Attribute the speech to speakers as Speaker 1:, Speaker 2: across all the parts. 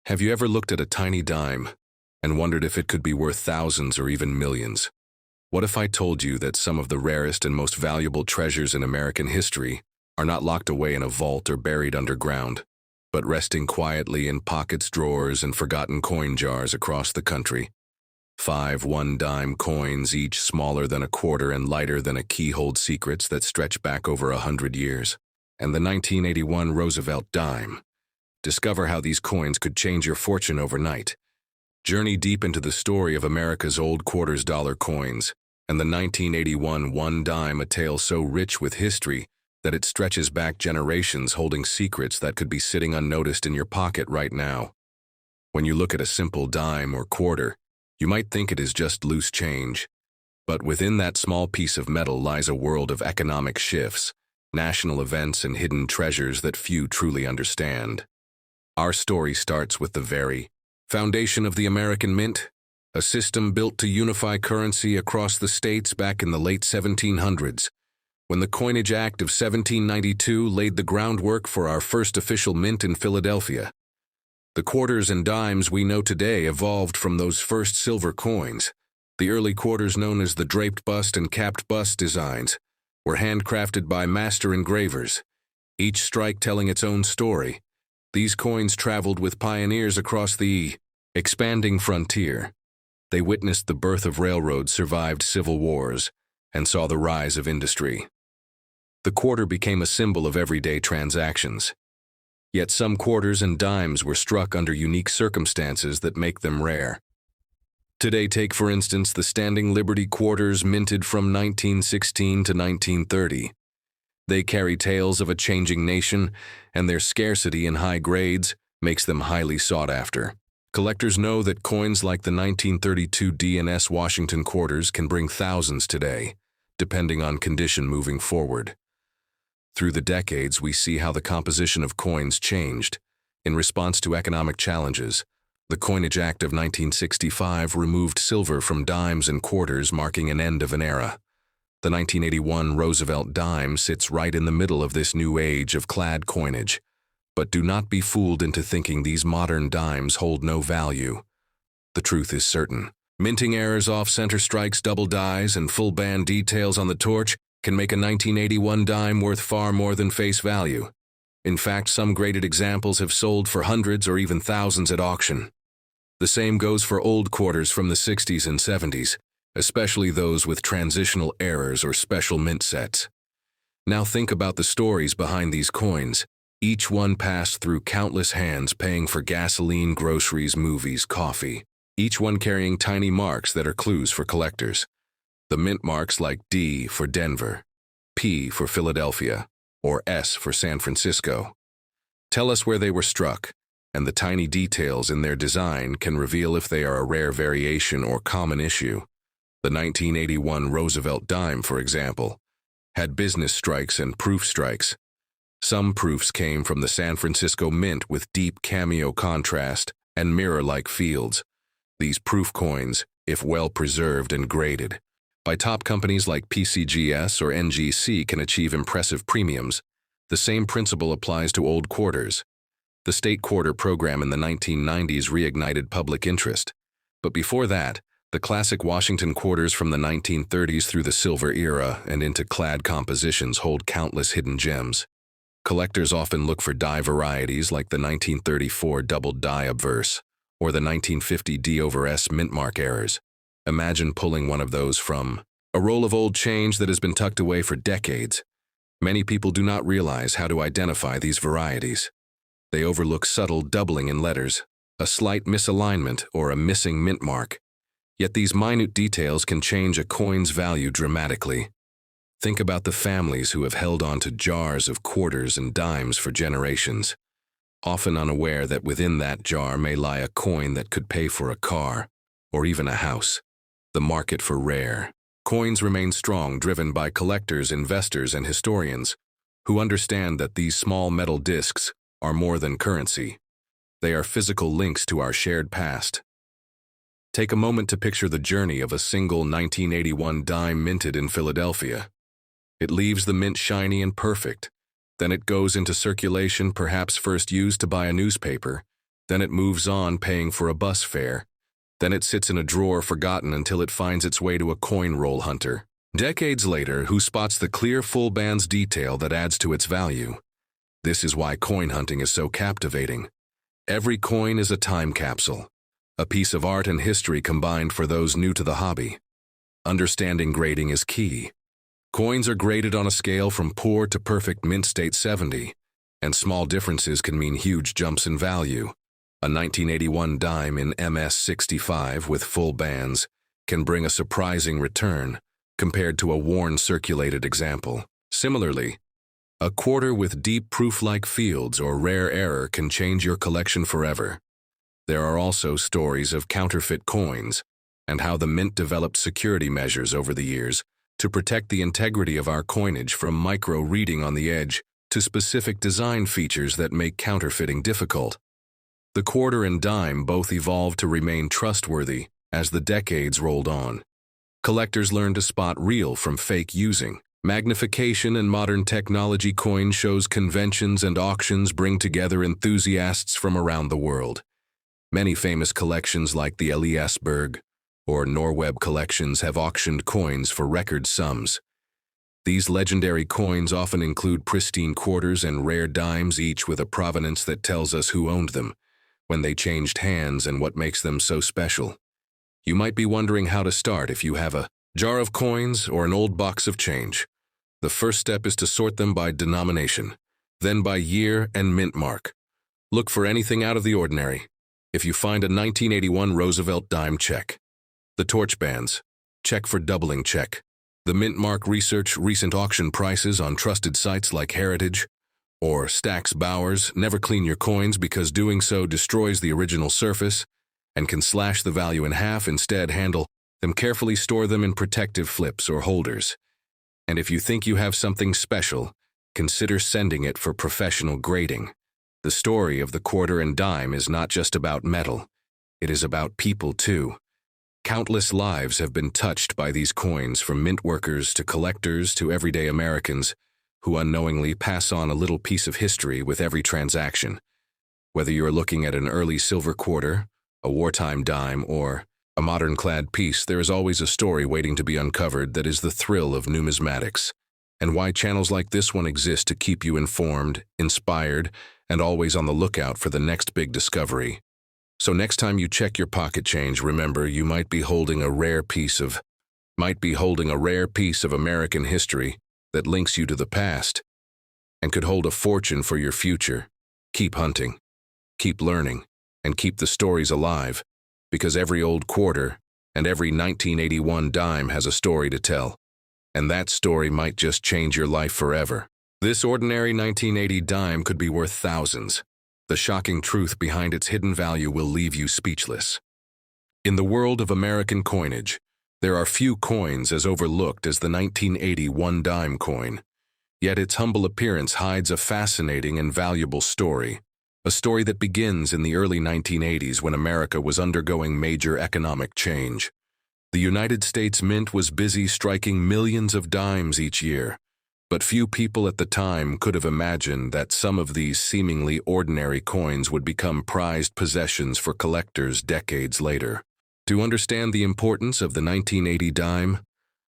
Speaker 1: Have you ever looked at a tiny dime and wondered if it could be worth thousands or even millions? What if I told you that some of the rarest and most valuable treasures in American history are not locked away in a vault or buried underground, but resting quietly in pockets, drawers, and forgotten coin jars across the country? 5 one-dime coins, each smaller than a quarter and lighter than a key, hold secrets that stretch back over 100 years. And the 1981 Roosevelt dime. Discover how these coins could change your fortune overnight. Journey deep into the story of America's old quarters dollar coins and the 1981 one dime, a tale so rich with history that it stretches back generations, holding secrets that could be sitting unnoticed in your pocket right now. When you look at a simple dime or quarter, you might think it is just loose change. But within that small piece of metal lies a world of economic shifts, national events, and hidden treasures that few truly understand. Our story starts with the very foundation of the American Mint, a system built to unify currency across the states back in the late 1700s, when the Coinage Act of 1792 laid the groundwork for our first official mint in Philadelphia. The quarters and dimes we know today evolved from those first silver coins. The early quarters, known as the draped bust and capped bust designs, were handcrafted by master engravers, each strike telling its own story. These coins traveled with pioneers across the expanding frontier. They witnessed the birth of railroads, survived civil wars, and saw the rise of industry. The quarter became a symbol of everyday transactions. Yet some quarters and dimes were struck under unique circumstances that make them rare. Today, take for instance the Standing Liberty quarters, minted from 1916 to 1930. They carry tales of a changing nation, and their scarcity in high grades makes them highly sought after. Collectors know that coins like the 1932 D&S Washington quarters can bring thousands today, depending on condition moving forward. Through the decades, we see how the composition of coins changed. In response to economic challenges, the Coinage Act of 1965 removed silver from dimes and quarters, marking an end of an era. The 1981 Roosevelt dime sits right in the middle of this new age of clad coinage. But do not be fooled into thinking these modern dimes hold no value. The truth is certain. Minting errors, off-center strikes, double dies, and full band details on the torch can make a 1981 dime worth far more than face value. In fact, some graded examples have sold for hundreds or even thousands at auction. The same goes for old quarters from the 60s and 70s, especially those with transitional errors or special mint sets. Now think about the stories behind these coins. Each one passed through countless hands, paying for gasoline, groceries, movies, coffee. Each one carrying tiny marks that are clues for collectors. The mint marks like D for Denver, P for Philadelphia, or S for San Francisco tell us where they were struck, and the tiny details in their design can reveal if they are a rare variation or common issue. The 1981 Roosevelt dime, for example, had business strikes and proof strikes. Some proofs came from the San Francisco Mint with deep cameo contrast and mirror-like fields. These proof coins, if well preserved and graded by top companies like PCGS or NGC, can achieve impressive premiums. The same principle applies to old quarters. The state quarter program in the 1990s reignited public interest. But before that, the classic Washington quarters from the 1930s through the silver era and into clad compositions hold countless hidden gems. Collectors often look for die varieties like the 1934 double die obverse or the 1950 D over S mint mark errors. Imagine pulling one of those from a roll of old change that has been tucked away for decades. Many people do not realize how to identify these varieties. They overlook subtle doubling in letters, a slight misalignment, or a missing mint mark. Yet these minute details can change a coin's value dramatically. Think about the families who have held on to jars of quarters and dimes for generations, often unaware that within that jar may lie a coin that could pay for a car or even a house. The market for rare coins remains strong, driven by collectors, investors, and historians who understand that these small metal discs are more than currency. They are physical links to our shared past. Take a moment to picture the journey of a single 1981 dime minted in Philadelphia. It leaves the mint shiny and perfect. Then it goes into circulation, perhaps first used to buy a newspaper, Then it moves on paying for a bus fare. Then it sits in a drawer forgotten until it finds its way to a coin roll hunter. Decades later, who spots the clear full band's detail that adds to its value? This is why coin hunting is so captivating. Every coin is a time capsule, a piece of art and history combined for those new to the hobby. Understanding grading is key. Coins are graded on a scale from poor to perfect mint state 70, and small differences can mean huge jumps in value. A 1981 dime in MS 65 with full bands can bring a surprising return compared to a worn circulated example. Similarly, a quarter with deep proof-like fields or rare error can change your collection forever. There are also stories of counterfeit coins and how the mint developed security measures over the years to protect the integrity of our coinage from micro-reading on the edge to specific design features that make counterfeiting difficult. The quarter and dime both evolved to remain trustworthy as the decades rolled on. Collectors learned to spot real from fake using magnification, and modern technology coin shows conventions and auctions bring together enthusiasts from around the world. Many famous collections like the Eliasberg or Norweb collections have auctioned coins for record sums. These legendary coins often include pristine quarters and rare dimes, each with a provenance that tells us who owned them, when they changed hands, and what makes them so special. You might be wondering how to start if you have a jar of coins or an old box of change. The first step is to sort them by denomination, then by year and mint mark. Look for anything out of the ordinary. If you find a 1981 Roosevelt dime, check. The torch bands, check for doubling, check. The mint mark, research recent auction prices on trusted sites like Heritage or Stack's Bowers. Never clean your coins because doing so destroys the original surface and can slash the value in half. Instead, handle them carefully, store them in protective flips or holders. And if you think you have something special, consider sending it for professional grading. The story of the quarter and dime is not just about metal. It is about people too. Countless lives have been touched by these coins, from mint workers to collectors to everyday Americans who unknowingly pass on a little piece of history with every transaction. Whether you're looking at an early silver quarter, a wartime dime, or a modern-clad piece, there is always a story waiting to be uncovered. That is the thrill of numismatics, and why channels like this one exist, to keep you informed, inspired, and always on the lookout for the next big discovery. So next time you check your pocket change, remember you might be holding a rare piece of American history that links you to the past and could hold a fortune for your future. Keep hunting, keep learning, and keep the stories alive, because every old quarter and every 1981 dime has a story to tell, and that story might just change your life forever. This ordinary 1980 dime could be worth thousands. The shocking truth behind its hidden value will leave you speechless. In the world of American coinage, there are few coins as overlooked as the 1981 dime coin. Yet its humble appearance hides a fascinating and valuable story. A story that begins in the early 1980s when America was undergoing major economic change. The United States Mint was busy striking millions of dimes each year, but few people at the time could have imagined that some of these seemingly ordinary coins would become prized possessions for collectors decades later. To understand the importance of the 1980 dime,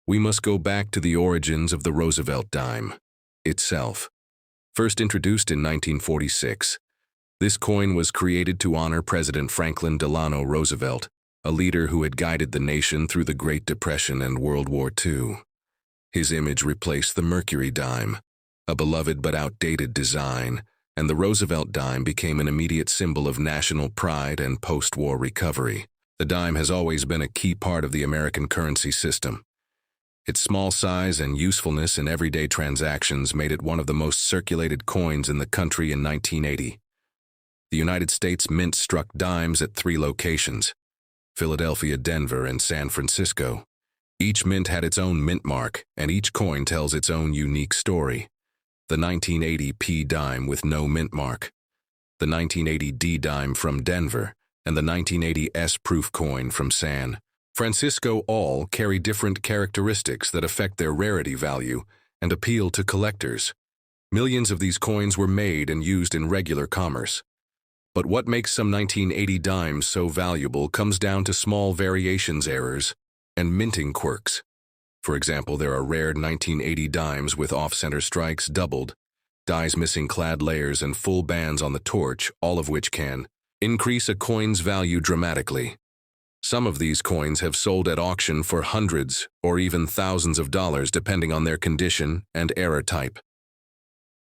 Speaker 1: we must go back to the origins of the Roosevelt dime itself. First introduced in 1946, this coin was created to honor President Franklin Delano Roosevelt, a leader who had guided the nation through the Great Depression and World War II. His image replaced the Mercury Dime, a beloved but outdated design, and the Roosevelt dime became an immediate symbol of national pride and post-war recovery. The dime has always been a key part of the American currency system. Its small size and usefulness in everyday transactions made it one of the most circulated coins in the country in 1980. The United States Mint struck dimes at 3 locations: Philadelphia, Denver, and San Francisco. Each mint had its own mint mark, and each coin tells its own unique story. The 1980 P dime with no mint mark, the 1980 D dime from Denver, and the 1980 S-proof coin from San Francisco all carry different characteristics that affect their rarity value and appeal to collectors. Millions of these coins were made and used in regular commerce. But what makes some 1980 dimes so valuable comes down to small variations errors and minting quirks. For example, there are rare 1980 dimes with off-center strikes doubled, dies missing clad layers and full bands on the torch, all of which can increase a coin's value dramatically. Some of these coins have sold at auction for hundreds or even thousands of dollars depending on their condition and era type.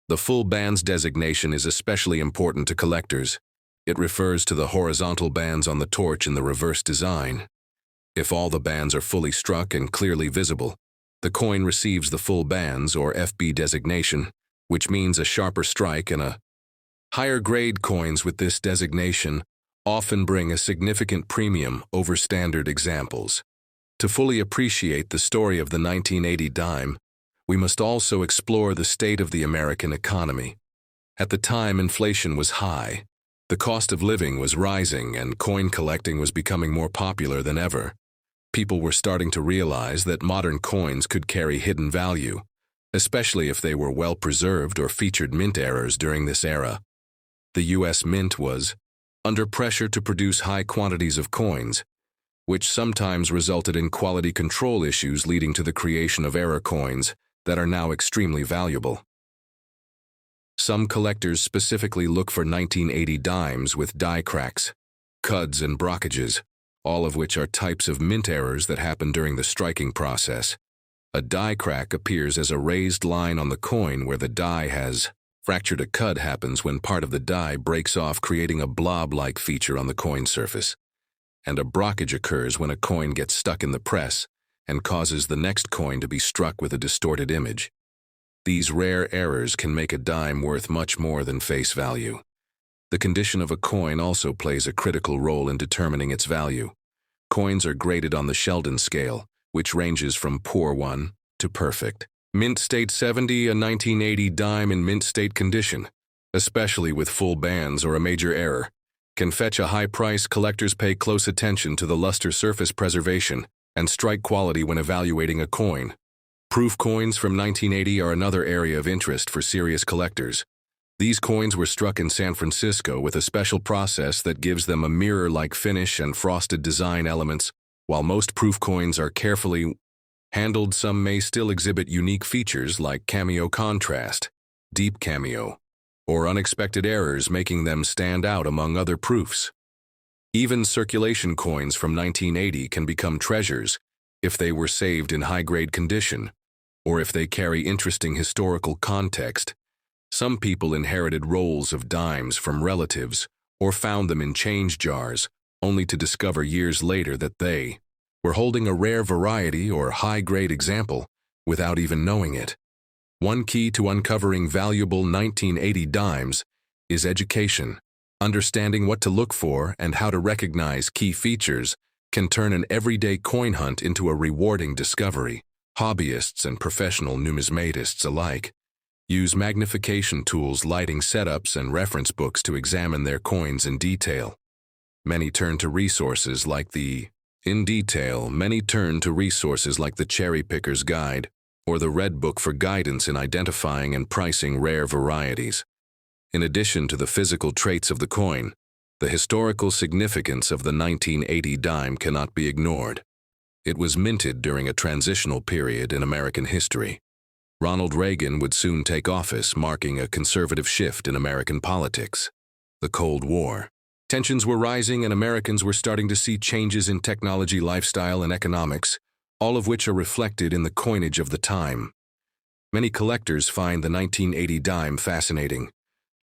Speaker 1: The full bands designation is especially important to collectors. It refers to the horizontal bands on the torch in the reverse design. If all the bands are fully struck and clearly visible, the coin receives the full bands or FB designation, which means a sharper strike, and a higher grade coins with this designation often bring a significant premium over standard examples. To fully appreciate the story of the 1980 dime, we must also explore the state of the American economy. At the time, inflation was high. The cost of living was rising and coin collecting was becoming more popular than ever. People were starting to realize that modern coins could carry hidden value, especially if they were well preserved or featured mint errors during this era. The U.S. Mint was under pressure to produce high quantities of coins, which sometimes resulted in quality control issues leading to the creation of error coins that are now extremely valuable. Some collectors specifically look for 1980 dimes with die cracks, cuds, and brockages, all of which are types of mint errors that happen during the striking process. A die crack appears as a raised line on the coin where the die has fractured. A cud happens when part of the die breaks off, creating a blob-like feature on the coin surface. And a brockage occurs when a coin gets stuck in the press and causes the next coin to be struck with a distorted image. These rare errors can make a dime worth much more than face value. The condition of a coin also plays a critical role in determining its value. Coins are graded on the Sheldon scale, which ranges from poor 1 to perfect. Mint state 70, a 1980 dime in mint state condition, especially with full bands or a major error, can fetch a high price. Collectors pay close attention to the luster, surface preservation, and strike quality when evaluating a coin. Proof coins from 1980 are another area of interest for serious collectors. These coins were struck in San Francisco with a special process that gives them a mirror-like finish and frosted design elements. While most proof coins are carefully handled, some may still exhibit unique features like cameo contrast, deep cameo, or unexpected errors, making them stand out among other proofs. Even circulation coins from 1980 can become treasures if they were saved in high-grade condition, or if they carry interesting historical context. Some people inherited rolls of dimes from relatives or found them in change jars, only to discover years later that they were holding a rare variety or high-grade example without even knowing it. One key to uncovering valuable 1980 dimes is education. Understanding what to look for and how to recognize key features can turn an everyday coin hunt into a rewarding discovery. Hobbyists and professional numismatists alike use magnification tools, lighting setups, and reference books to examine their coins in detail. Many turn to resources like the Cherry Picker's Guide or the Red Book for guidance in identifying and pricing rare varieties. In addition to the physical traits of the coin, the historical significance of the 1980 dime cannot be ignored. It was minted during a transitional period in American history. Ronald Reagan would soon take office, marking a conservative shift in American politics. The Cold War. Tensions were rising and Americans were starting to see changes in technology, lifestyle, and economics, all of which are reflected in the coinage of the time. Many collectors find the 1980 dime fascinating,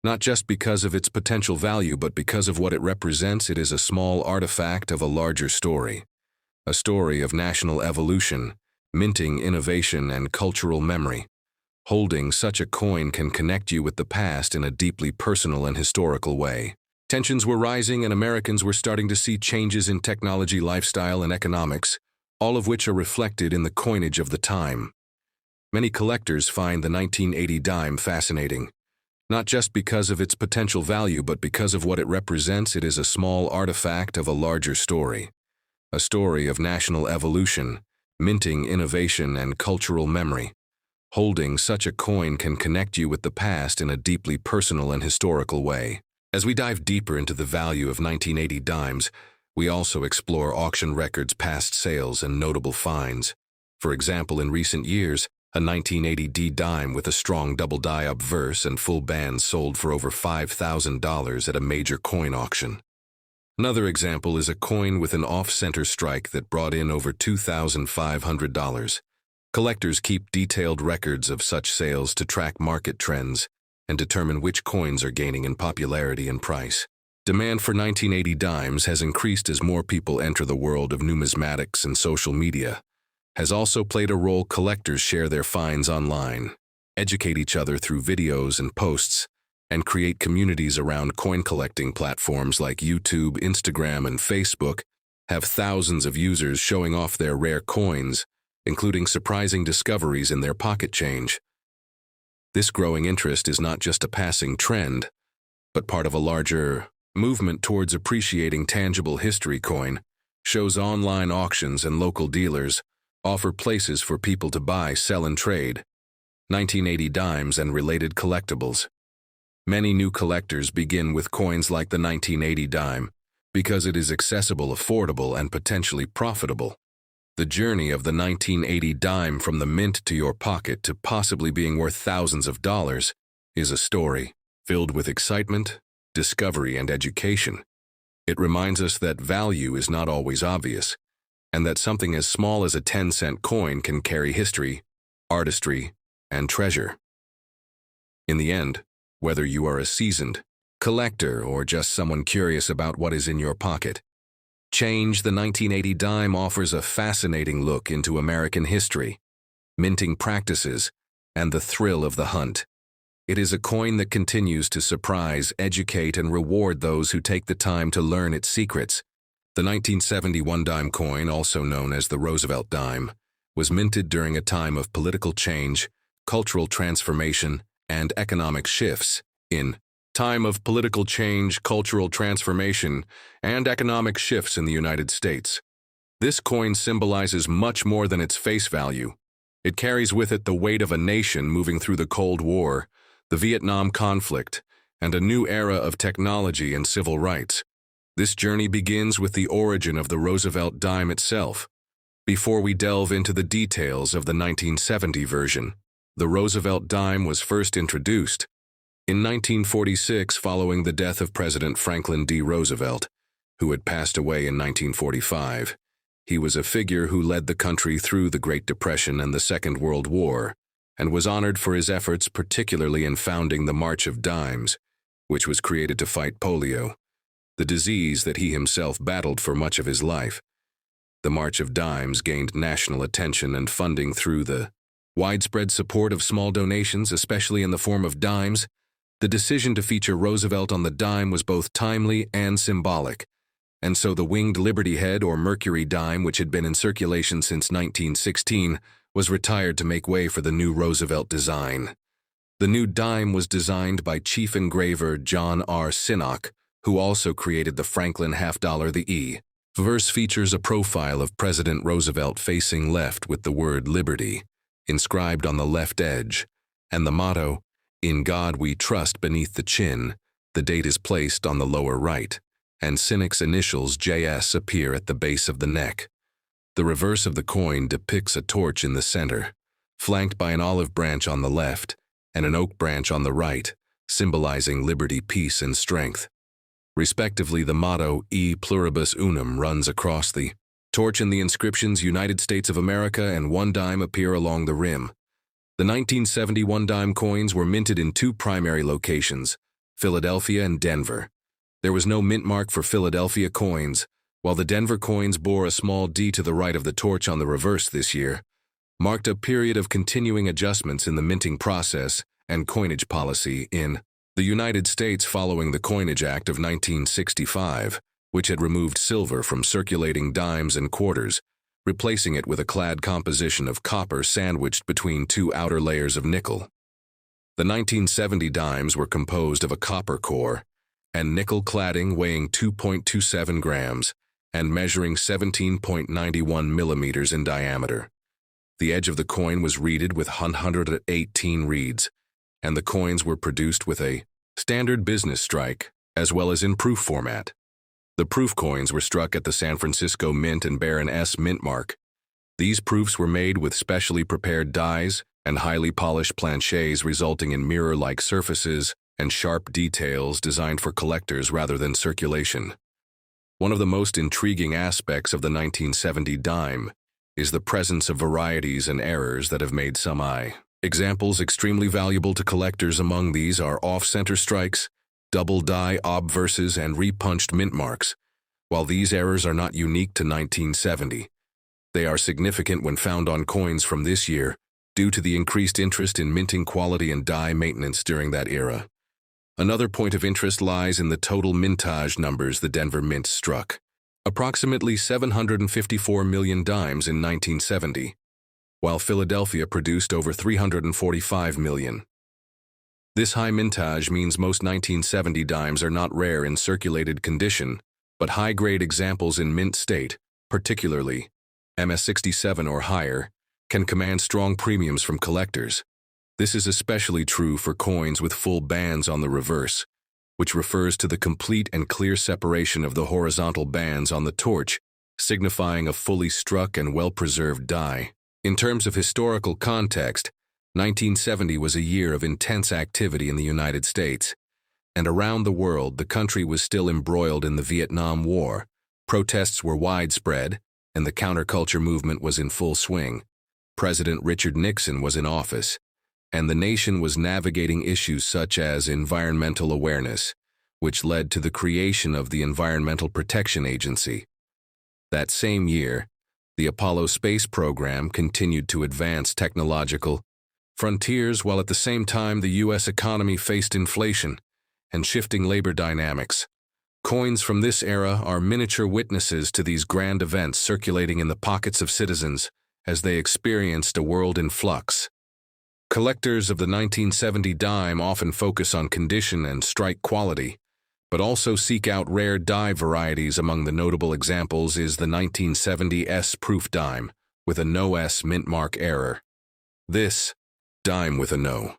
Speaker 1: not just because of its potential value but because of what it represents. It is a small artifact of a larger story. A story of national evolution, minting, innovation, and cultural memory. Holding such a coin can connect you with the past in a deeply personal and historical way. Tensions were rising and Americans were starting to see changes in technology, lifestyle, and economics, all of which are reflected in the coinage of the time. Many collectors find the 1980 dime fascinating, not just because of its potential value but because of what it represents. It is a small artifact of a larger story. A story of national evolution, minting, innovation, and cultural memory. Holding such a coin can connect you with the past in a deeply personal and historical way. As we dive deeper into the value of 1980 dimes, we also explore auction records, past sales, and notable finds. For example, in recent years, a 1980 dime with a strong double die obverse and full band sold for over $5,000 at a major coin auction. Another example is a coin with an off-center strike that brought in over $2,500. Collectors keep detailed records of such sales to track market trends and determine which coins are gaining in popularity and price. Demand for 1980 dimes has increased as more people enter the world of numismatics, and social media has also played a role. Collectors share their finds online, educate each other through videos and posts, and create communities around coin collecting. Platforms like YouTube, Instagram, and Facebook have thousands of users showing off their rare coins, including surprising discoveries in their pocket change. This growing interest is not just a passing trend, but part of a larger movement towards appreciating tangible history. Coin shows, online auctions, and local dealers offer places for people to buy, sell, and trade 1980 dimes and related collectibles. Many new collectors begin with coins like the 1980 dime because it is accessible, affordable, and potentially profitable. The journey of the 1980 dime from the mint to your pocket to possibly being worth thousands of dollars is a story filled with excitement, discovery, and education. It reminds us that value is not always obvious, and that something as small as a 10-cent coin can carry history, artistry, and treasure. In the end, whether you are a seasoned collector or just someone curious about what is in your pocket, change, the 1980 dime offers a fascinating look into American history, minting practices, and the thrill of the hunt. It is a coin that continues to surprise, educate, and reward those who take the time to learn its secrets. The 1971 dime coin, also known as the Roosevelt dime, was minted during a time of political change, cultural transformation, and economic shifts. In time of political change, cultural transformation, and economic shifts in the United States, this coin symbolizes much more than its face value. It carries with it the weight of a nation moving through the Cold War, the Vietnam conflict, and a new era of technology and civil rights. This journey begins with the origin of the Roosevelt dime itself. Before we delve into the details of the 1970 version, the Roosevelt dime was first introduced in 1946 following the death of President Franklin D. Roosevelt, who had passed away in 1945. He was a figure who led the country through the Great Depression and the Second World War, and was honored for his efforts, particularly in founding the March of Dimes, which was created to fight polio, the disease that he himself battled for much of his life. The March of Dimes gained national attention and funding through the widespread support of small donations, especially in the form of dimes. The decision to feature Roosevelt on the dime was both timely and symbolic, and so the winged Liberty head, or Mercury Dime, which had been in circulation since 1916, was retired to make way for the new Roosevelt design. The new dime was designed by chief engraver John R. Sinnock, who also created the Franklin half-dollar. The E verse features a profile of President Roosevelt facing left with the word Liberty inscribed on the left edge, and the motto, "In God We Trust," beneath the chin. The date is placed on the lower right, and Sinnock's initials JS appear at the base of the neck. The reverse of the coin depicts a torch in the center, flanked by an olive branch on the left and an oak branch on the right, symbolizing liberty, peace, and strength. Respectively, the motto E pluribus unum runs across the torch, and the inscriptions United States of America and one dime appear along the rim. The 1971 dime coins were minted in two primary locations, Philadelphia and Denver. There was no mint mark for Philadelphia coins, while the Denver coins bore a small D to the right of the torch on the reverse. This year marked a period of continuing adjustments in the minting process and coinage policy in the United States following the Coinage Act of 1965, which had removed silver from circulating dimes and quarters, replacing it with a clad composition of copper sandwiched between two outer layers of nickel. The 1970 dimes were composed of a copper core and nickel cladding weighing 2.27 grams and measuring 17.91 millimeters in diameter. The edge of the coin was reeded with 118 reeds, and the coins were produced with a standard business strike, as well as in proof format. The proof coins were struck at the San Francisco Mint and bear an S mint mark. These proofs were made with specially prepared dies and highly polished planchets, resulting in mirror-like surfaces and sharp details designed for collectors rather than circulation. One of the most intriguing aspects of the 1970 dime is the presence of varieties and errors that have made some eye. Examples extremely valuable to collectors among these are off-center strikes, double die obverses, and repunched mint marks. While these errors are not unique to 1970, they are significant when found on coins from this year due to the increased interest in minting quality and die maintenance during that era. Another point of interest lies in the total mintage numbers the Denver Mint struck. Approximately 754 million dimes in 1970, while Philadelphia produced over 345 million. This high mintage means most 1970 dimes are not rare in circulated condition, but high-grade examples in mint state, particularly MS67 or higher, can command strong premiums from collectors. This is especially true for coins with full bands on the reverse, which refers to the complete and clear separation of the horizontal bands on the torch, signifying a fully struck and well-preserved die. In terms of historical context, 1970 was a year of intense activity in the United States, and around the world the country was still embroiled in the Vietnam War. Protests were widespread, and the counterculture movement was in full swing. President Richard Nixon was in office, and the nation was navigating issues such as environmental awareness, which led to the creation of the Environmental Protection Agency. That same year, the Apollo space program continued to advance technological frontiers, while at the same time the U.S. economy faced inflation and shifting labor dynamics. Coins from this era are miniature witnesses to these grand events circulating in the pockets of citizens as they experienced a world in flux. Collectors of the 1970 dime often focus on condition and strike quality, but also seek out rare die varieties. Among the notable examples is the 1970 S proof dime with a no S mint mark error. This dime with a no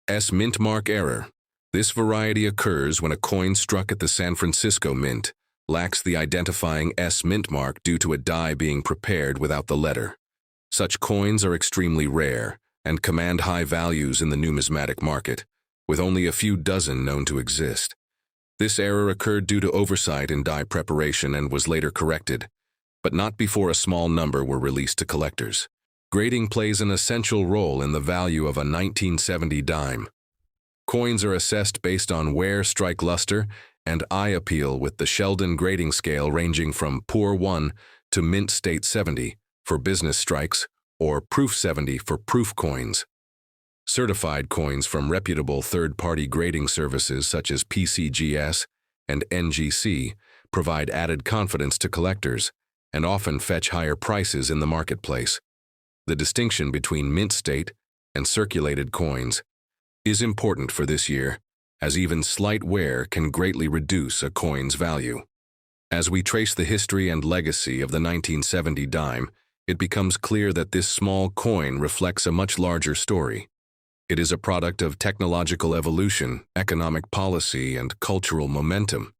Speaker 1: S mint mark error. This variety occurs when a coin struck at the San Francisco Mint lacks the identifying S mint mark due to a die being prepared without the letter. Such coins are extremely rare and command high values in the numismatic market, with only a few dozen known to exist. This error occurred due to oversight in die preparation and was later corrected, but not before a small number were released to collectors. Grading plays an essential role in the value of a 1970 dime. Coins are assessed based on wear, strike luster, and eye appeal, with the Sheldon grading scale ranging from poor 1 to mint state 70 for business strikes, or proof 70 for proof coins. Certified coins from reputable third-party grading services such as PCGS and NGC provide added confidence to collectors and often fetch higher prices in the marketplace. The distinction between mint state and circulated coins is important for this year, as even slight wear can greatly reduce a coin's value. As we trace the history and legacy of the 1970 dime, it becomes clear that this small coin reflects a much larger story. It is a product of technological evolution, economic policy, and cultural momentum.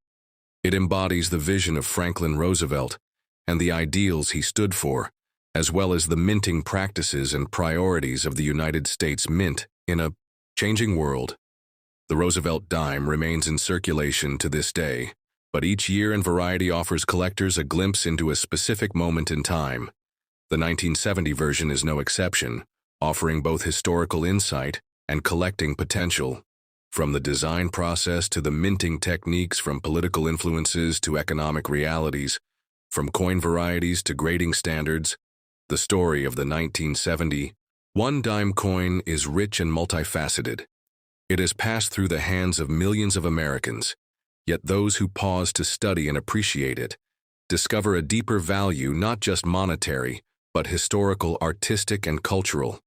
Speaker 1: It embodies the vision of Franklin Roosevelt and the ideals he stood for, as well as the minting practices and priorities of the United States Mint in a changing world. The Roosevelt dime remains in circulation to this day, but each year and variety offers collectors a glimpse into a specific moment in time. The 1970 version is no exception, offering both historical insight and collecting potential. From the design process to the minting techniques, from political influences to economic realities, from coin varieties to grading standards, the story of the 1970 one-dime coin is rich and multifaceted. It has passed through the hands of millions of Americans, yet those who pause to study and appreciate it discover a deeper value, not just monetary, but historical, artistic, and cultural.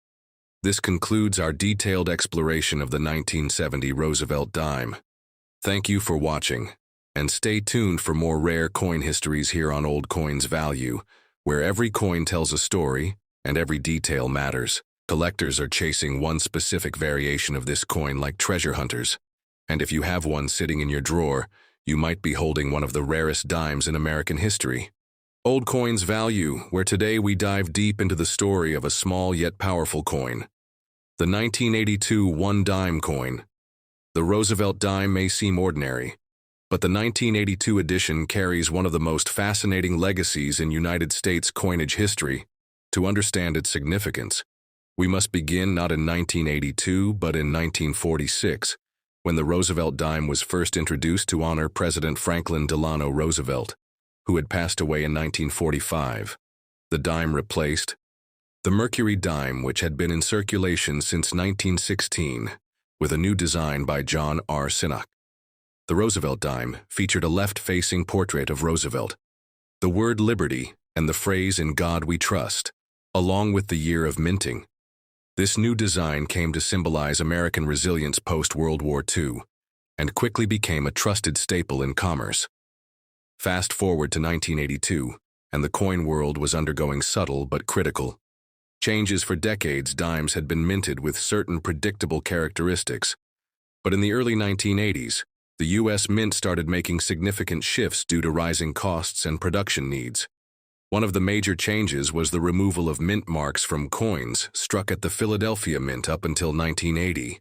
Speaker 1: This concludes our detailed exploration of the 1970 Roosevelt dime. Thank you for watching, and stay tuned for more rare coin histories here on Old Coins Value, where every coin tells a story and every detail matters. Collectors are chasing one specific variation of this coin like treasure hunters, and if you have one sitting in your drawer, you might be holding one of the rarest dimes in American history. Old Coins Value, where today we dive deep into the story of a small yet powerful coin. The 1982 one-dime coin. The Roosevelt dime may seem ordinary, but the 1982 edition carries one of the most fascinating legacies in United States coinage history. To understand its significance, we must begin not in 1982 but in 1946, when the Roosevelt dime was first introduced to honor President Franklin Delano Roosevelt, who had passed away in 1945. The dime replaced the Mercury Dime, which had been in circulation since 1916, with a new design by John R. Sinnock. The Roosevelt dime featured a left-facing portrait of Roosevelt, the word liberty, and the phrase "In God We Trust," along with the year of minting. This new design came to symbolize American resilience post-World War II, and quickly became a trusted staple in commerce. Fast forward to 1982, and the coin world was undergoing subtle but critical changes. For decades, dimes had been minted with certain predictable characteristics, but in the early 1980s, the U.S. Mint started making significant shifts due to rising costs and production needs. One of the major changes was the removal of mint marks from coins struck at the Philadelphia Mint up until 1980.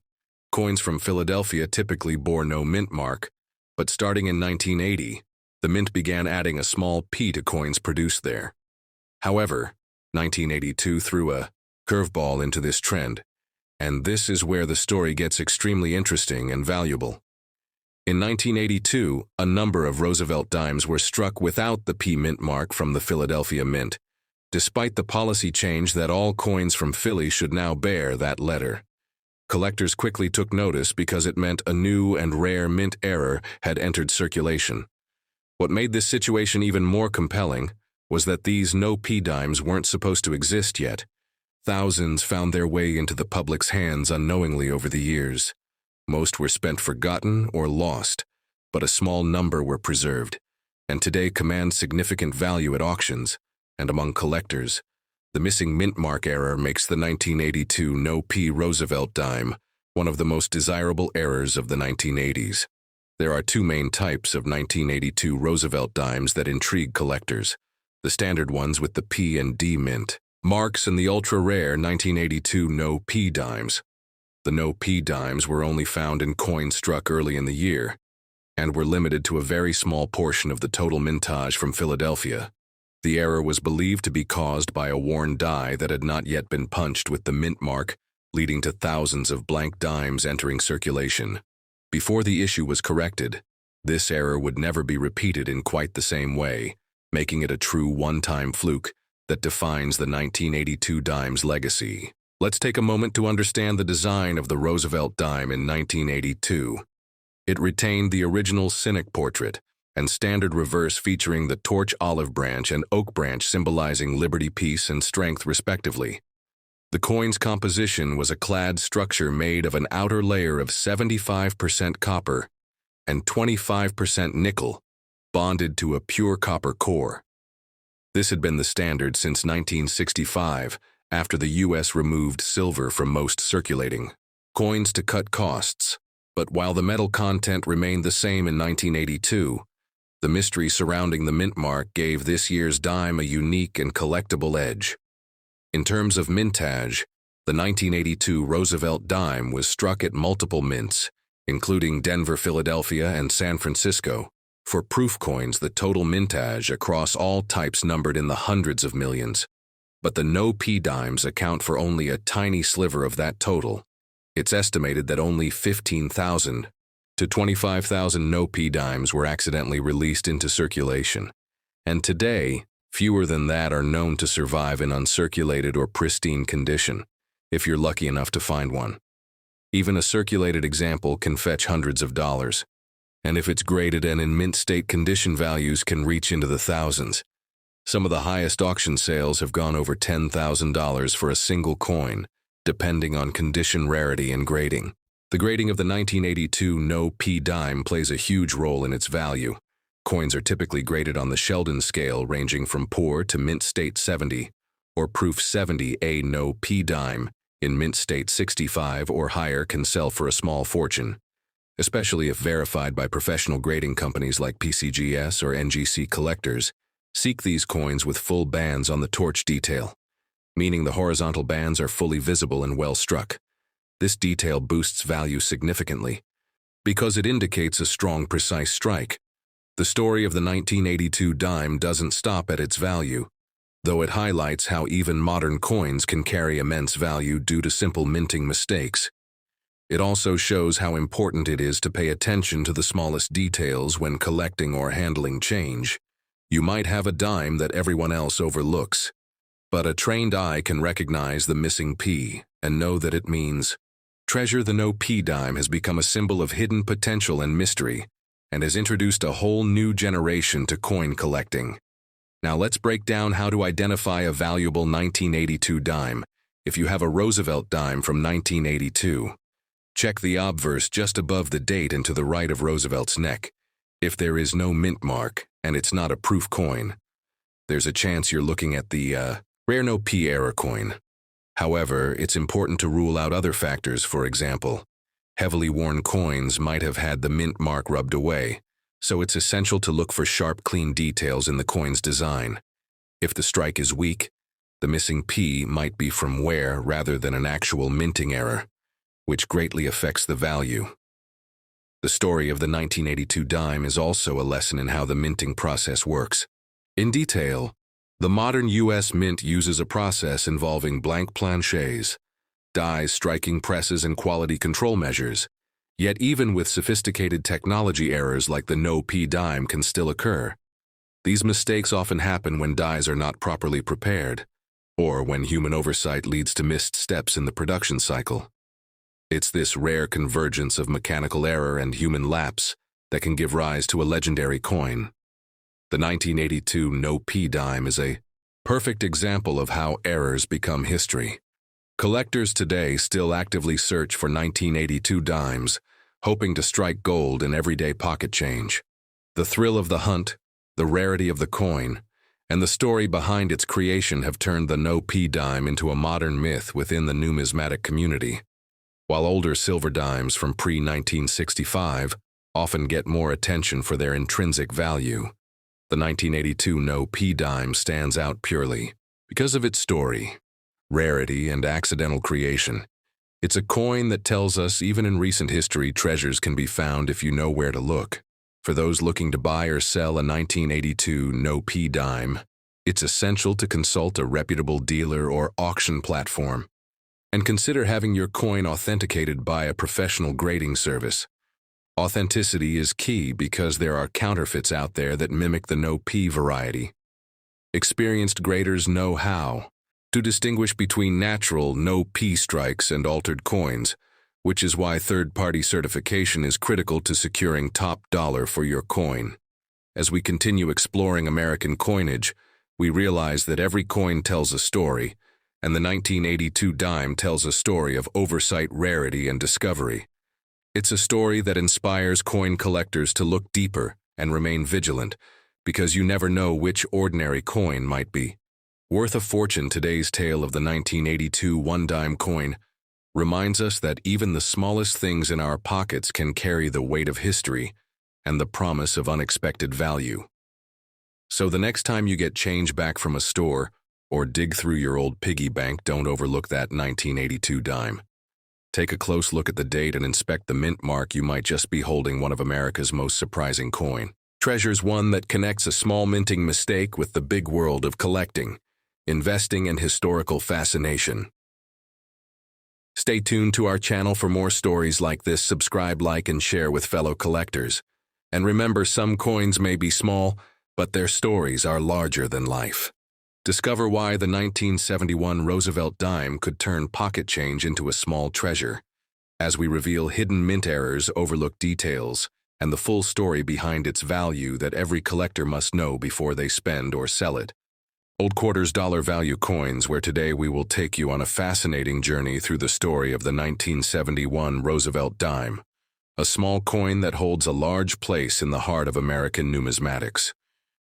Speaker 1: Coins from Philadelphia typically bore no mint mark, but starting in 1980, the Mint began adding a small P to coins produced there. However, 1982 threw a curveball into this trend, and this is where the story gets extremely interesting and valuable. In 1982, a number of Roosevelt dimes were struck without the P mint mark from the Philadelphia Mint, despite the policy change that all coins from Philly should now bear that letter. Collectors quickly took notice because it meant a new and rare mint error had entered circulation. What made this situation even more compelling was that these no-P dimes weren't supposed to exist yet. Thousands found their way into the public's hands unknowingly over the years. Most were spent forgotten or lost, but a small number were preserved, and today command significant value at auctions and among collectors. The missing mint mark error makes the 1982 no-P Roosevelt dime one of the most desirable errors of the 1980s. There are two main types of 1982 Roosevelt dimes that intrigue collectors: the standard ones with the P and D mint marks and the ultra-rare 1982 no-P dimes. The no-P dimes were only found in coins struck early in the year, and were limited to a very small portion of the total mintage from Philadelphia. The error was believed to be caused by a worn die that had not yet been punched with the mint mark, leading to thousands of blank dimes entering circulation. Before the issue was corrected, this error would never be repeated in quite the same way, making it a true one-time fluke that defines the 1982 dime's legacy. Let's take a moment to understand the design of the Roosevelt dime in 1982. It retained the original Sinnock portrait and standard reverse featuring the torch olive branch and oak branch symbolizing liberty, peace, and strength respectively. The coin's composition was a clad structure made of an outer layer of 75% copper and 25% nickel, bonded to a pure copper core. This had been the standard since 1965, after the U.S. removed silver from most circulating coins to cut costs. But while the metal content remained the same in 1982, the mystery surrounding the mint mark gave this year's dime a unique and collectible edge. In terms of mintage, the 1982 Roosevelt dime was struck at multiple mints, including Denver, Philadelphia, and San Francisco. For proof coins, the total mintage across all types numbered in the hundreds of millions. But the no-P dimes account for only a tiny sliver of that total. It's estimated that only 15,000 to 25,000 no-P dimes were accidentally released into circulation. And today, fewer than that are known to survive in uncirculated or pristine condition, if you're lucky enough to find one. Even a circulated example can fetch hundreds of dollars, and if it's graded and in mint state condition, values can reach into the thousands. Some of the highest auction sales have gone over $10,000 for a single coin, depending on condition, rarity, and grading. The grading of the 1982 no-P dime plays a huge role in its value. Coins are typically graded on the Sheldon scale, ranging from poor to mint state 70, or proof 70. A no-P dime in mint state 65 or higher can sell for a small fortune. especially if verified by professional grading companies like PCGS or NGC collectors. Seek these coins with full bands on the torch detail, meaning the horizontal bands are fully visible and well struck. This detail boosts value significantly because it indicates a strong, precise strike. The story of the 1982 dime doesn't stop at its value, though it highlights how even modern coins can carry immense value due to simple minting mistakes. It also shows how important it is to pay attention to the smallest details when collecting or handling change. You might have a dime that everyone else overlooks, but a trained eye can recognize the missing P and know that it means treasure. The no P dime has become a symbol of hidden potential and mystery, and has introduced a whole new generation to coin collecting. Now let's break down how to identify a valuable 1982 dime. If you have a Roosevelt dime from 1982, check the obverse just above the date and to the right of Roosevelt's neck. If there is no mint mark, and it's not a proof coin, there's a chance you're looking at the rare no P error coin. However, it's important to rule out other factors. For example, heavily worn coins might have had the mint mark rubbed away, so it's essential to look for sharp, clean details in the coin's design. If the strike is weak, the missing P might be from wear rather than an actual minting error, which greatly affects the value. The story of the 1982 dime is also a lesson in how the minting process works. In detail, the modern U.S. Mint uses a process involving blank planchets, dies, striking presses, and quality control measures. Yet even with sophisticated technology, errors like the no P dime can still occur. These mistakes often happen when dies are not properly prepared, or when human oversight leads to missed steps in the production cycle. It's this rare convergence of mechanical error and human lapse that can give rise to a legendary coin. The 1982 no P dime is a perfect example of how errors become history. Collectors today still actively search for 1982 dimes, hoping to strike gold in everyday pocket change. The thrill of the hunt, the rarity of the coin, and the story behind its creation have turned the no P dime into a modern myth within the numismatic community. While older silver dimes from pre-1965 often get more attention for their intrinsic value, the 1982 no P dime stands out purely because of its story, rarity, and accidental creation. It's a coin that tells us even in recent history treasures can be found if you know where to look. For those looking to buy or sell a 1982 no P dime, it's essential to consult a reputable dealer or auction platform, and consider having your coin authenticated by a professional grading service. Authenticity is key because there are counterfeits out there that mimic the no P variety. Experienced graders know how to distinguish between natural no P strikes and altered coins, which is why third-party certification is critical to securing top dollar for your coin. As we continue exploring American coinage, we realize that every coin tells a story, and the 1982 dime tells a story of oversight, rarity, and discovery. It's a story that inspires coin collectors to look deeper and remain vigilant, because you never know which ordinary coin might be worth a fortune. Today's tale of the 1982 one-dime coin reminds us that even the smallest things in our pockets can carry the weight of history and the promise of unexpected value. So the next time you get change back from a store or dig through your old piggy bank, don't overlook that 1982 dime. Take a close look at the date and inspect the mint mark. You might just be holding one of America's most surprising coin treasures, one that connects a small minting mistake with the big world of collecting, investing, and historical fascination. Stay tuned to our channel for more stories like this. Subscribe, like, and share with fellow collectors. And remember, some coins may be small, but their stories are larger than life. Discover why the 1971 Roosevelt dime could turn pocket change into a small treasure, as we reveal hidden mint errors, overlooked details, and the full story behind its value that every collector must know before they spend or sell it. Old Quarters dollar value coins, where today we will take you on a fascinating journey through the story of the 1971 Roosevelt dime, a small coin that holds a large place in the heart of American numismatics.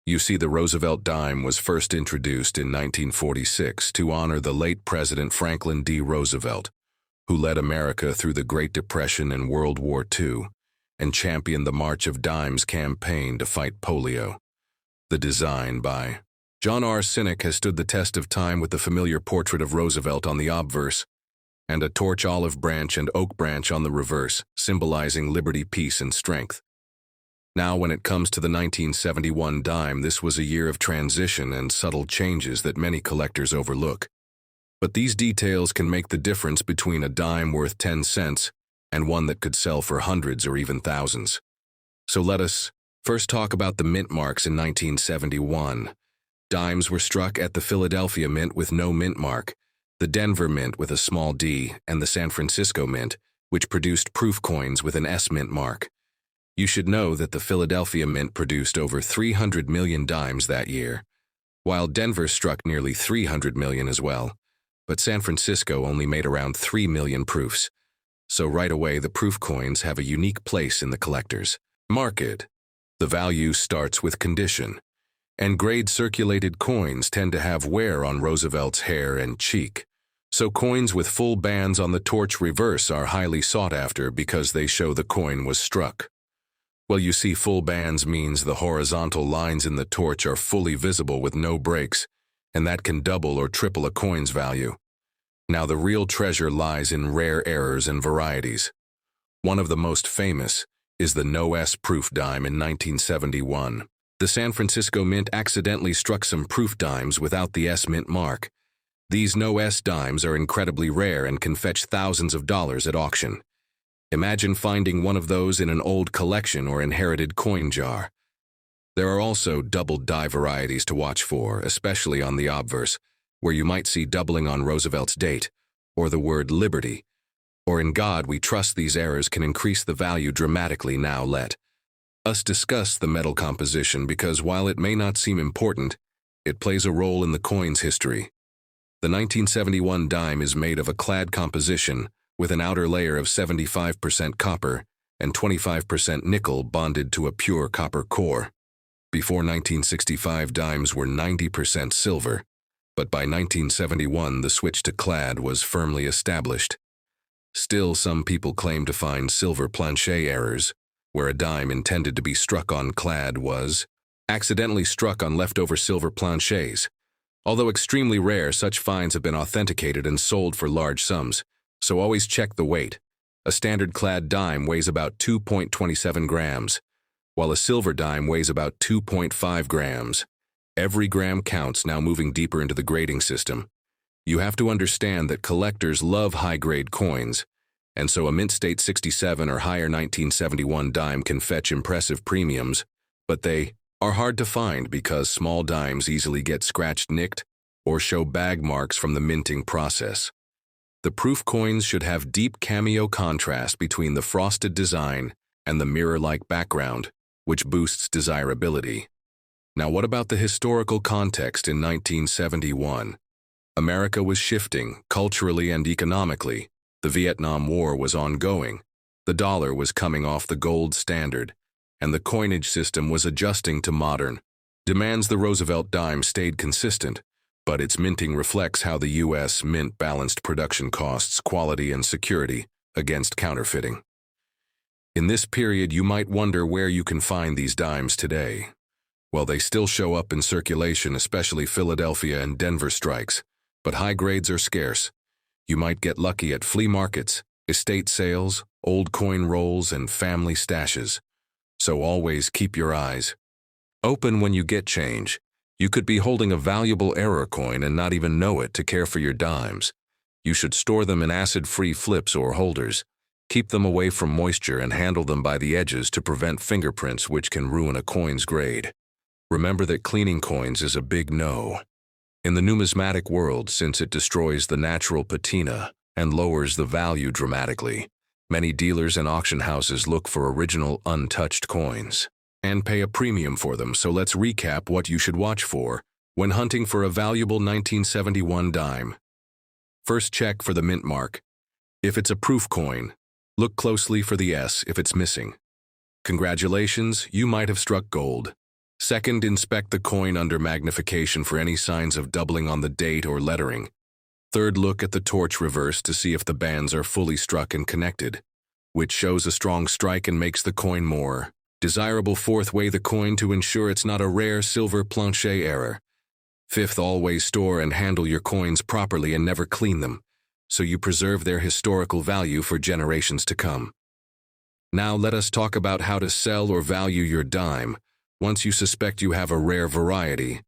Speaker 1: You see, the Roosevelt dime was first introduced in 1946 to honor the late President Franklin D. Roosevelt, who led America through the Great Depression and World War II. and championed the March of Dimes campaign to fight polio. The design by John R. Sinek has stood the test of time with the familiar portrait of Roosevelt on the obverse, and a torch olive branch and oak branch on the reverse, symbolizing liberty, peace, and strength. Now, when it comes to the 1971 dime, this was a year of transition and subtle changes that many collectors overlook. But these details can make the difference between a dime worth 10 cents and one that could sell for hundreds or even thousands. So let us first talk about the mint marks in 1971. Dimes were struck at the Philadelphia Mint with no mint mark, the Denver Mint with a small d, and the San Francisco Mint, which produced proof coins with an S mint mark. You should know that the Philadelphia Mint produced over 300 million dimes that year, while Denver struck nearly 300 million as well, but San Francisco only made around 3 million proofs. So right away, the proof coins have a unique place in the collector's market. The value starts with condition, and grade circulated coins tend to have wear on Roosevelt's hair and cheek. So coins with full bands on the torch reverse are highly sought after because they show the coin was struck. Well, you see, full bands means the horizontal lines in the torch are fully visible with no breaks, and that can double or triple a coin's value. Now, the real treasure lies in rare errors and varieties. One of the most famous is the no S proof dime in 1971. The San Francisco Mint accidentally struck some proof dimes without the S mint mark. These no S dimes are incredibly rare and can fetch thousands of dollars at auction. Imagine finding one of those in an old collection or inherited coin jar. There are also doubled die varieties to watch for, especially on the obverse, where you might see doubling on Roosevelt's date, or the word liberty, or in God we trust. These errors can increase the value dramatically. Now let us discuss the metal composition, because while it may not seem important, it plays a role in the coin's history. The 1971 dime is made of a clad composition with an outer layer of 75% copper and 25% nickel bonded to a pure copper core. Before 1965, dimes were 90% silver, but by 1971 the switch to clad was firmly established. Still, some people claim to find silver planchet errors, where a dime intended to be struck on clad was accidentally struck on leftover silver planchets. Although extremely rare, such finds have been authenticated and sold for large sums, so always check the weight. A standard clad dime weighs about 2.27 grams, while a silver dime weighs about 2.5 grams. Every gram counts. Now, moving deeper into the grading system, you have to understand that collectors love high-grade coins, and so a mint state 67 or higher 1971 dime can fetch impressive premiums, but they are hard to find because small dimes easily get scratched, nicked, or show bag marks from the minting process. The proof coins should have deep cameo contrast between the frosted design and the mirror-like background, which boosts desirability. Now, what about the historical context in 1971? America was shifting culturally and economically. The Vietnam War was ongoing. The dollar was coming off the gold standard, and the coinage system was adjusting to modern demands. The Roosevelt dime stayed consistent, but its minting reflects how the U.S. Mint balanced production costs, quality, and security against counterfeiting. In this period, you might wonder where you can find these dimes today. Well, they still show up in circulation, especially Philadelphia and Denver strikes, but high grades are scarce. You might get lucky at flea markets, estate sales, old coin rolls, and family stashes. So always keep your eyes open when you get change. You could be holding a valuable error coin and not even know it. To care for your dimes, you should store them in acid-free flips or holders. Keep them away from moisture and handle them by the edges to prevent fingerprints, which can ruin a coin's grade. Remember that cleaning coins is a big no in the numismatic world, since it destroys the natural patina and lowers the value dramatically. Many dealers and auction houses look for original, untouched coins and pay a premium for them. So let's recap what you should watch for when hunting for a valuable 1971 dime. First, check for the mint mark. If it's a proof coin, look closely for the S if it's missing. Congratulations, you might have struck gold. Second, inspect the coin under magnification for any signs of doubling on the date or lettering. Third, look at the torch reverse to see if the bands are fully struck and connected. which shows a strong strike and makes the coin more desirable. Fourth, weigh the coin to ensure it's not a rare silver plancher error. Fifth, always store and handle your coins properly and never clean them, so you preserve their historical value for generations to come. Now let us talk about how to sell or value your dime. Once you suspect you have a rare variety,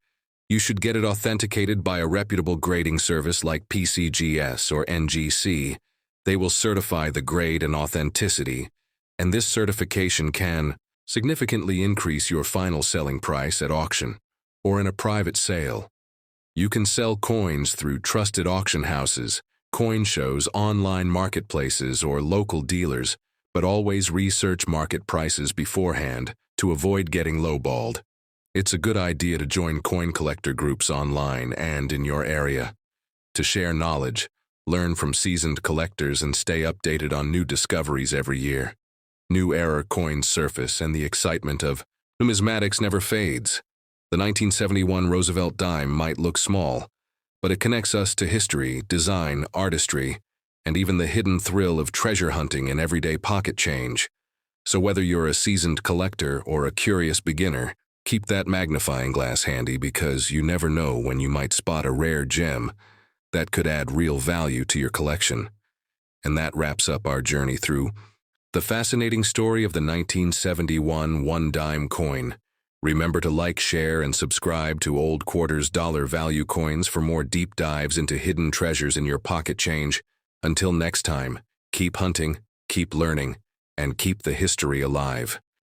Speaker 1: you should get it authenticated by a reputable grading service like PCGS or NGC. They will certify the grade and authenticity, and this certification can significantly increase your final selling price at auction or in a private sale. You can sell coins through trusted auction houses, coin shows, online marketplaces, or local dealers, but always research market prices beforehand to avoid getting lowballed. It's a good idea to join coin collector groups online and in your area to share knowledge, learn from seasoned collectors, and stay updated on new discoveries every year. New era coins surface, and the excitement of numismatics never fades. The 1971 Roosevelt dime might look small, but it connects us to history, design, artistry, and even the hidden thrill of treasure hunting in everyday pocket change. So whether you're a seasoned collector or a curious beginner, keep that magnifying glass handy, because you never know when you might spot a rare gem that could add real value to your collection. And that wraps up our journey through the fascinating story of the 1971 one-dime coin. Remember to like, share, and subscribe to Old Quarters dollar value coins for more deep dives into hidden treasures in your pocket change. Until next time, keep hunting, keep learning, and keep the history alive.